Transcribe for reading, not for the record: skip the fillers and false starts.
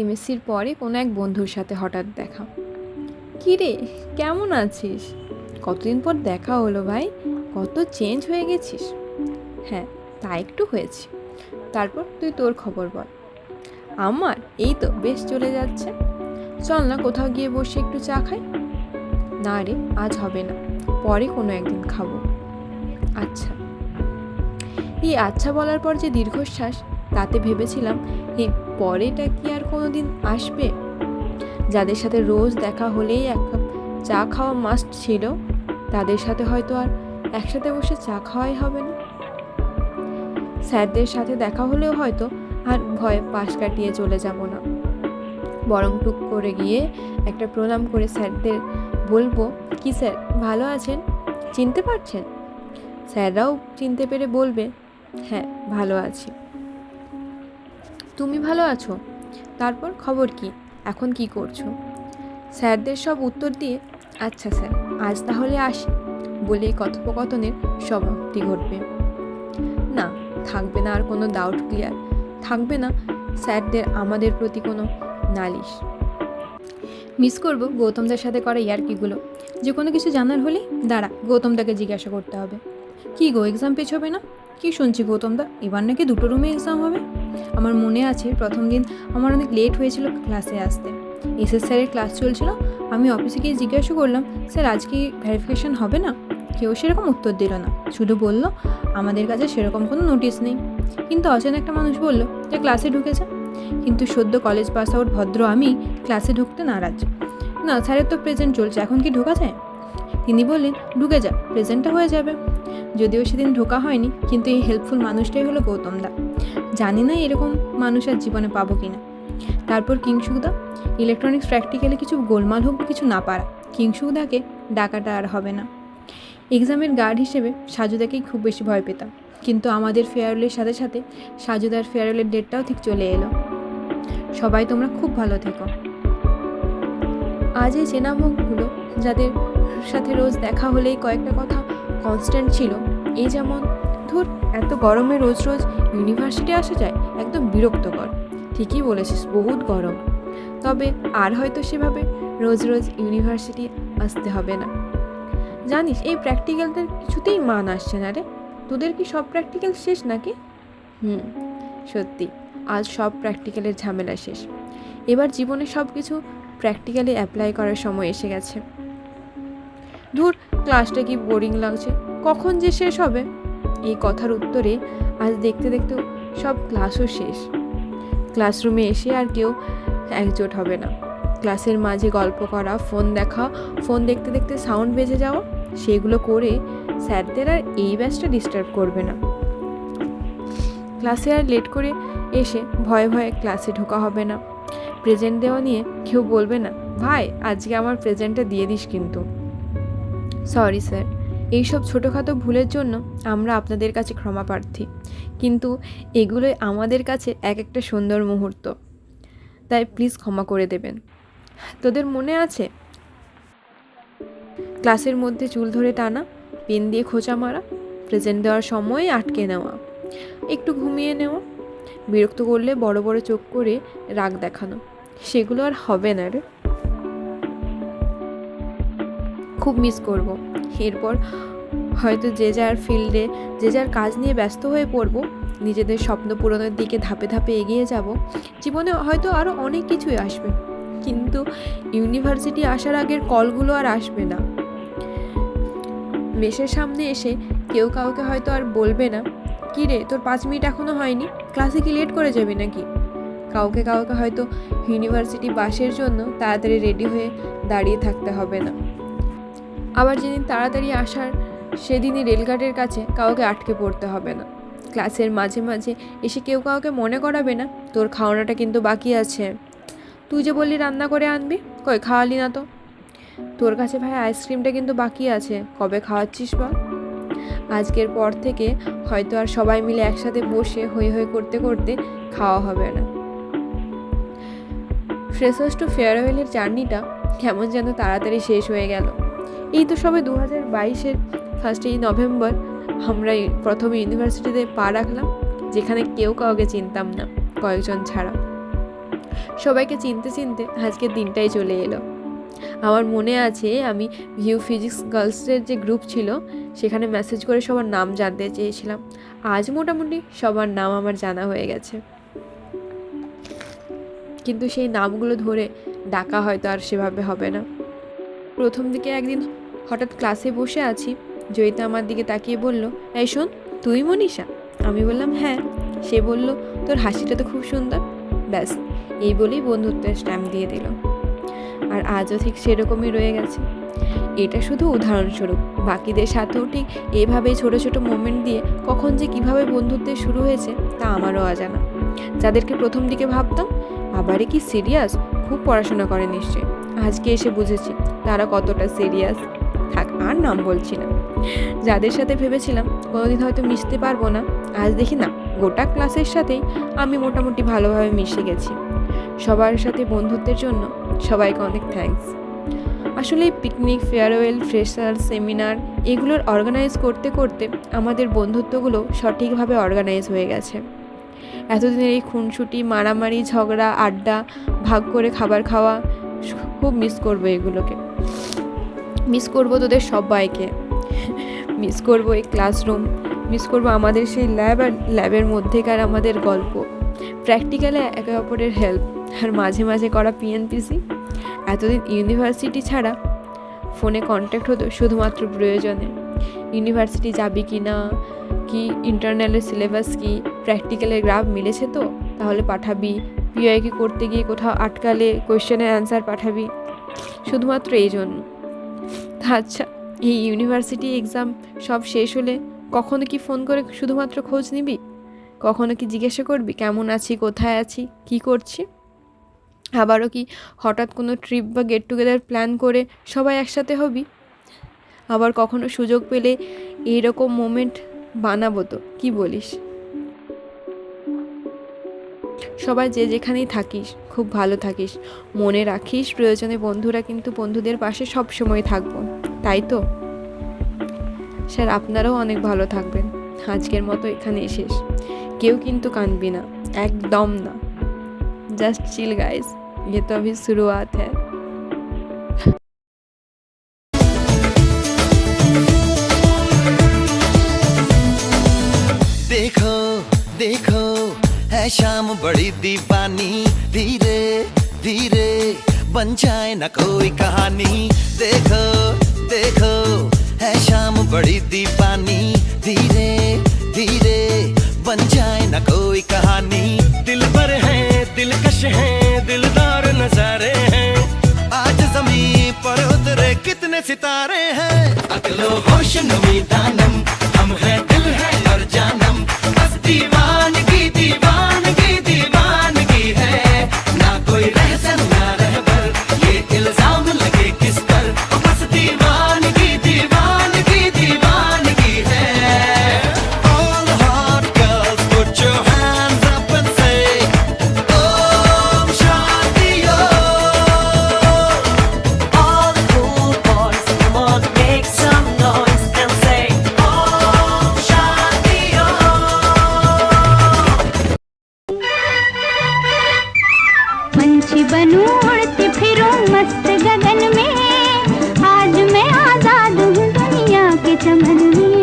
এমএসসির পরে কোনো এক বন্ধুর সাথে হঠাৎ দেখা। কী রে, কেমন আছিস? কতদিন পর দেখা হলো ভাই, কত চেঞ্জ হয়ে গেছিস। হ্যাঁ, তা একটু হয়েছি। তারপর তুই তোর খবর বল। আমার এই তো বেশ চলে যাচ্ছে। চল না কোথাও গিয়ে বসে একটু চা খাই। না রে, আজ হবে না, পরে কোনো একদিন খাবো। আচ্ছা। এই আচ্ছা বলার পর যে দীর্ঘশ্বাস, তাতে ভেবেছিলাম এই পরেটা কি আর কোনো দিন আসবে? যাদের সাথে রোজ দেখা হলেই এক কাপ চা খাওয়া মাস্ট ছিল, তাদের সাথে হয়তো আর একসাথে বসে চা খাওয়াই হবে না। স্যারদের সাথে দেখা হলেও হয়তো আর ভয়ে পাশ কাটিয়ে চলে যাব না, বরং টুক করে গিয়ে একটা প্রণাম করে স্যারদের বলবো, কি স্যার ভালো আছেন, চিনতে পারছেন? স্যাররাও চিনতে পেরে বলবে, হ্যাঁ ভালো আছি। তুমি ভালো আছো? তারপর খবর কি, এখন কি করছো? স্যারদের সব উত্তর দিয়ে, আচ্ছা স্যার, আজ তাহলে আসি বলেই কথোপকথনের সমাপ্তি ঘটবে। না, থাকবে না আর কোনো ডাউট ক্লিয়ার, থাকবে না স্যারদের আমাদের প্রতি কোনো নালিশ। মিস করব গৌতমদার সাথে করা ইয়ার্কিগুলো। যে কোনো কিছু জানার হলে দাঁড়া, গৌতমদাকে জিজ্ঞাসা করতে হবে। কি গো, এক্সাম পেছোবে না? কি শুনছি গৌতমদা এবার নাকি 2 রুমে এক্সাম হবে। আমার মনে আছে প্রথম দিন আমার অনেক লেট হয়েছিল ক্লাসে আসতে। এসএস স্যারের ক্লাস চলছিল, আমি অফিসে গিয়ে জিজ্ঞাসা করলাম, স্যার আজ কি ভেরিফিকেশন হবে না? কেউ সেরকম উত্তর দিল না, শুধু বলল আমাদের কাছে সেরকম কোনো নোটিশ নেই। কিন্তু অচেনা একটা মানুষ বলল যে ক্লাসে ঢুকেছে। কিন্তু সদ্য কলেজ পাস আউট ভদ্র আমি ক্লাসে ঢুকতে নারাজ। না, স্যারের তো প্রেজেন্ট চলছে, এখন কি ঢোকা যায়? তিনি বললেন, ঢুকে যা, প্রেজেন্টটা হয়ে যাবে। যদিও সেদিন ঢোকা হয়নি, কিন্তু এই হেল্পফুল মানুষটাই হলো গৌতমদা। জানি না এরকম মানুষ আর জীবনে পাবো কিনা। তারপর কিংসুকদা, ইলেকট্রনিক্স প্র্যাকটিক্যালে কিছু গোলমাল হোক বা কিছু না পারা, কিংসুকদাকে ডাকাটা আর হবে না। এক্সামের গার্ড হিসেবে সাজুদাকেই খুব বেশি ভয় পেতাম, কিন্তু আমাদের ফেয়ারওয়েলের সাথে সাথে সাজুদার ফেয়ারওয়েলের ডেটটাও ঠিক চলে এলো। সবাই তোমরা খুব ভালো থেকো। আজ এই চেনা মুখগুলো, যাদের সাথে রোজ দেখা হলেই কয়েকটা কথা কনস্ট্যান্ট ছিল, এই যেমন, ধুর এত গরমে রোজ রোজ ইউনিভার্সিটি আসা যায়, একদম বিরক্তকর। ঠিকই বলেছিস, বহুত গরম। তবে আর হয়তো সেভাবে রোজ রোজ ইউনিভার্সিটি আসতে হবে না। জানিস এই প্র্যাকটিক্যালদের কিছুতেই মান আসছে না রে। তোদের কি সব প্র্যাকটিক্যাল শেষ নাকি? সত্যি, আজ সব প্র্যাকটিক্যালের ঝামেলা শেষ। এবার জীবনে সব কিছু প্র্যাকটিক্যালি অ্যাপ্লাই করার সময় এসে গেছে। ধুর, ক্লাসটা কি বোরিং লাগছে, কখন যে শেষ হবে? এই কথার উত্তরে আজ দেখতে দেখতে সব ক্লাসও শেষ। ক্লাসরুমে এসে আর কেউ একজোট হবে না। ক্লাসের মাঝে গল্প করা, ফোন দেখা, ফোন দেখতে দেখতে সাউন্ড বেজে যাওয়া, সেগুলো করে স্যারদের আর এই ব্যাচটা ডিস্টার্ব করবে না। ক্লাসে আর লেট করে এসে ভয়ে ভয়ে ক্লাসে ঢোকা হবে না। প্রেজেন্ট দেওয়া নিয়ে কেউ বলবে না, ভাই আজকে আমার প্রেজেন্টটা দিয়ে দিস কিন্তু। সরি স্যার, এইসব ছোটোখাটো ভুলের জন্য আমরা আপনাদের কাছে ক্ষমা প্রার্থী, কিন্তু এগুলোই আমাদের কাছে এক একটা সুন্দর মুহূর্ত, তাই প্লিজ ক্ষমা করে দেবেন। তোদের মনে আছে ক্লাসের মধ্যে চুল ধরে টানা, পেন দিয়ে খোঁচা মারা, প্রেজেন্ট দেওয়ার সময় আটকে নেওয়া, একটু ঘুমিয়ে নেওয়া, বিরক্ত করলে বড় বড় চোখ করে রাগ দেখানো, সেগুলো আর হবে না রে। খুব মিস করব। এরপর হয়তো যে যার ফিল্ডে যে যার কাজ নিয়ে ব্যস্ত হয়ে পড়ব, নিজেদের স্বপ্ন পূরণের দিকে ধাপে ধাপে এগিয়ে যাব। জীবনে হয়তো আরও অনেক কিছুই আসবে, কিন্তু ইউনিভার্সিটি আসার আগের কলগুলো আর আসবে না। মেসের সামনে এসে কেউ কাউকে হয়তো আর বলবে না, কী রে তোর 5 মিনিট এখনও হয়নি, ক্লাসে কি লেট করে যাবি নাকি? কাউকে কাউকে হয়তো ইউনিভার্সিটি বাসের জন্য তাড়াতাড়ি রেডি হয়ে দাঁড়িয়ে থাকতে হবে না। আবার যেদিন তাড়াতাড়ি আসার, সেদিনই রেলগার্ডের কাছে কাউকে আটকে পড়তে হবে না। ক্লাসের মাঝে মাঝে এসে কেউ কাউকে মনে করাবে না, তোর খাওয়ানোটা কিন্তু বাকি আছে। তুই যে বললি রান্না করে আনবি, কই খাওয়ালি না তো? তোর কাছে ভাই আইসক্রিমটা কিন্তু বাকি আছে, কবে খাওয়াচ্ছিস বল? আজকের পর থেকে হয়তো আর সবাই মিলে একসাথে বসে হই হই করতে করতে খাওয়া হবে না। ফ্রেশার্স টু ফেয়ারওয়েলের জার্নিটা কেমন যেন তাড়াতাড়ি শেষ হয়ে গেল। এই তো সবে 2022-এর ফার্স্টেই নভেম্বর আমরা প্রথম ইউনিভার্সিটিতে পা রাখলাম, যেখানে কেউ কাউকে চিনতাম না, কয়েকজন ছাড়া। সবাইকে চিনতে চিনতে আজকের দিনটাই চলে এলো। আমার মনে আছে আমি ভিউ ফিজিক্স গার্লসের যে গ্রুপ ছিল সেখানে মেসেজ করে সবার নাম জানতে চেয়েছিলাম। আজ মোটামুটি সবার নাম আমার জানা হয়ে গেছে, কিন্তু সেই নামগুলো ধরে ডাকা হয়তো আর সেভাবে হবে না। প্রথম দিকে একদিন হঠাৎ ক্লাসে বসে আছি, জয়িতা আমার দিকে তাকিয়ে বলল, এই শোন, তুই মনীষা? আমি বললাম হ্যাঁ। সে বলল, তোর হাসিটা তো খুব সুন্দর। ব্যাস, এই বলেই বন্ধুত্বের স্ট্যাম্প দিয়ে দিল। আর আজও ঠিক সেরকমই রয়ে গেছে। এটা শুধু উদাহরণস্বরূপ, বাকিদের সাথেও ঠিক এইভাবেই ছোট ছোট মোমেন্ট দিয়ে কখন যে কিভাবে বন্ধুত্বের শুরু হয়েছে তা আমারও অজানা। যাদেরকে প্রথম দিকে ভাবতাম আবারে কি সিরিয়াস, খুব পড়াশোনা করে নিশ্চয়ই, আজকে এসে বুঝেছি তারা কতটা সিরিয়াস। থাক, আর নাম বলছি না। যাদের সাথে ভেবেছিলাম কোনোদিন হয়তো মিশতে পারবো না, আজ দেখি না, গোটা ক্লাসের সাথেই আমি মোটামুটি ভালোভাবে মিশে গেছি। সবার সাথে বন্ধুত্বের জন্য সবাইকে অনেক থ্যাঙ্কস। আসলে এই পিকনিক, ফেয়ারওয়েল, ফ্রেশার, সেমিনার এগুলোর অর্গানাইজ করতে করতে আমাদের বন্ধুত্বগুলো সঠিকভাবে অর্গানাইজ হয়ে গেছে। এতদিনের এই খুনসুটি, মারামারি, ঝগড়া, আড্ডা, ভাগ করে খাবার খাওয়া, খুব মিস করবো এগুলোকে। মিস করবো তোদের সবাইকে, মিস করবো এই ক্লাসরুম, মিস করবো আমাদের সেই ল্যাব আর ল্যাবের মধ্যেকার আমাদের গল্প, প্র্যাকটিক্যালে একে অপরের হেল্প, আর মাঝে মাঝে করা পিএনপিসি। এতদিন ইউনিভার্সিটি ছাড়া ফোনে কন্ট্যাক্ট হতো শুধুমাত্র প্রয়োজনে। ইউনিভার্সিটি যাবি কি না, কি ইন্টারনালের সিলেবাস কি, প্র্যাকটিক্যালের গ্রাফ মিলেছে তো তাহলে পাঠাবি, পিওয়াইকি করতে গিয়ে কোথাও আটকালে কোয়েশ্চেনের অ্যান্সার পাঠাবি, শুধুমাত্র এই জন্য। আচ্ছা, এই ইউনিভার্সিটি এক্সাম সব শেষ হলে কখনো কি ফোন করে শুধুমাত্র খোঁজ নিবি? কখনো কি জিজ্ঞাসা করবি কেমন আছি, কোথায় আছি, কি করছি? আবারও কি হঠাৎ কোনো ট্রিপ বা গেট টুগেদার প্ল্যান করে সবাই একসাথে হবি? আবার কখনো সুযোগ পেলে এইরকম মোমেন্ট বানাবো তো, কি বলিস? সবাই যে যেখানেই থাকিস খুব ভালো থাকিস, মনে রাখিস প্রয়োজনে বন্ধুরা কিন্তু বন্ধুদের পাশে সব সময় থাকবো, তাই তো? স্যার, আপনারাও অনেক ভালো থাকবেন। আজকের মতো এখানেই শেষ। কেউ কিন্তু কাঁদবি না, একদম না। जस्ट चिल गाइस, ये तो अभी शुरुआत है। देखो देखो है शाम बड़ी दीवानी, धीरे धीरे बन जाए न कोई कहानी। देखो देखो है शाम बड़ी दीवानी, धीरे धीरे बन जाए न कोई कहानी। दिल पर है, दिलकश है, दिलदार नजारे हैं, आज ज़मीं पर उतरे कितने सितारे हैं। अकलो होश नमी दानम, हम हैं दिल है और जानम, बस दीवानगी दीवानगी दीवानगी है, ना कोई रहसन ना रहबर, ये इल्जाम लगे किस पर, बस दीवानगी दीवानगी दीवानगी है। All hot girls put your hands up and say Om Shanti Om. All the cool boys, come on, make some noise and say Om Shanti Om. पंछी बनूं उड़ती फिरूं मस्त गगन में, आज मैं आजाद हूँ दुनिया के चमन में।